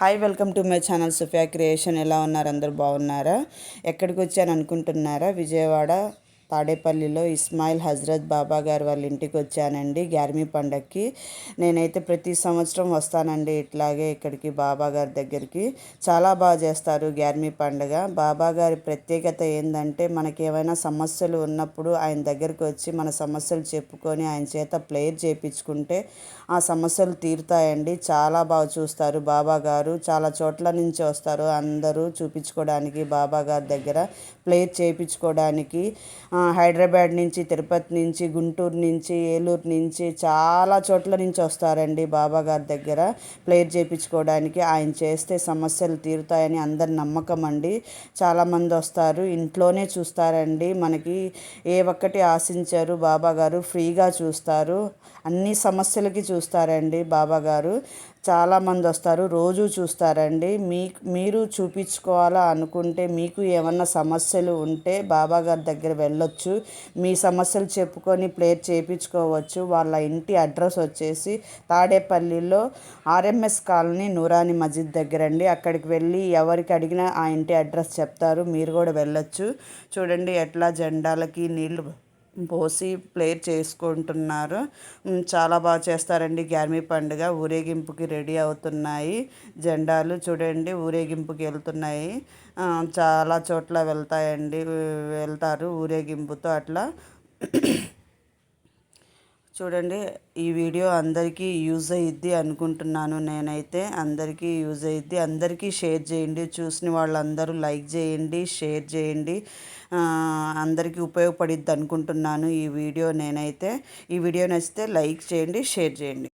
Hi, welcome to my channel Sufiya creation. ఎలా ఉన్నారు? అందరు బాగున్నారా? ఎక్కడికి వచ్చాను అనుకుంటున్నారా? విజయవాడ తాడేపల్లిలో ఇస్మాయిల్ హజరత్ బాబా గారు వాళ్ళ ఇంటికి వచ్చానండి గ్యార్మీ పండగకి. నేనైతే ప్రతి సంవత్సరం వస్తానండి ఇట్లాగే ఇక్కడికి బాబా గారి దగ్గరికి. చాలా బాగా చేస్తారు గ్యార్మీ పండగ. బాబా గారి ప్రత్యేకత ఏంటంటే, మనకి ఏమైనా సమస్యలు ఉన్నప్పుడు ఆయన దగ్గరికి వచ్చి మన సమస్యలు చెప్పుకొని ఆయన చేత ప్రేయర్ చేయించుకుంటే ఆ సమస్యలు తీరుతాయండి. చాలా బాగా చూస్తారు బాబా గారు. చాలా చోట్ల నుంచి వస్తారు అందరూ చూపించుకోవడానికి బాబా గారి దగ్గర ప్రేయర్ చేయించుకోవడానికి. హైదరాబాద్ నుంచి, తిరుపతి నుంచి, గుంటూరు నుంచి, ఏలూరు నుంచి చాలా చోట్ల నుంచి వస్తారండి బాబా గారి దగ్గర ప్రేయర్ చేయించుకోవడానికి. ఆయన చేస్తే సమస్యలు తీరుతాయని అందరి నమ్మకం అండి. చాలామంది వస్తారు, ఇంట్లోనే చూస్తారండి. మనకి ఏ ఒక్కటి ఆశించారు బాబా గారు, ఫ్రీగా చూస్తారు. అన్ని సమస్యలకి చూస్తారండి బాబా గారు. చాలామంది వస్తారు, రోజు చూస్తారండి. మీరు చూపించుకోవాలా అనుకుంటే, మీకు ఏమన్నా సమస్యలు ఉంటే బాబా గారి దగ్గర వెళ్ళొచ్చు. మీ సమస్యలు చెప్పుకొని ప్రేయర్ చేయించుకోవచ్చు. వాళ్ళ ఇంటి అడ్రస్ వచ్చేసి తాడేపల్లిలో ఆర్ఎంఎస్ కాలనీ నూరాని మస్జిద్ దగ్గర అండి. అక్కడికి వెళ్ళి ఎవరికి అడిగినా ఆ ఇంటి అడ్రస్ చెప్తారు. మీరు కూడా వెళ్ళొచ్చు. చూడండి ఎట్లా జెండాలకి నీళ్లు పోసి ప్రేయర్ చేసుకుంటున్నారు. చాలా బాగా చేస్తారండి గ్యార్మీ పండుగ. ఊరేగింపుకి రెడీ అవుతున్నాయి జెండాలు. చూడండి ఊరేగింపుకి వెళ్తున్నాయి. చాలా చోట్ల వెళ్తారు ఊరేగింపుతో అట్లా. చూడండి, ఈ వీడియో అందరికీ యూజ్ అయ్యిద్ది అనుకుంటున్నాను. నేనైతే అందరికీ యూజ్ అయ్యిద్ది. అందరికీ షేర్ చేయండి. చూసిన వాళ్ళందరూ లైక్ చేయండి, షేర్ చేయండి. అందరికీ ఉపయోగపడిద్ది అనుకుంటున్నాను ఈ వీడియో. ఈ వీడియో నచ్చితే లైక్ చేయండి, షేర్ చేయండి.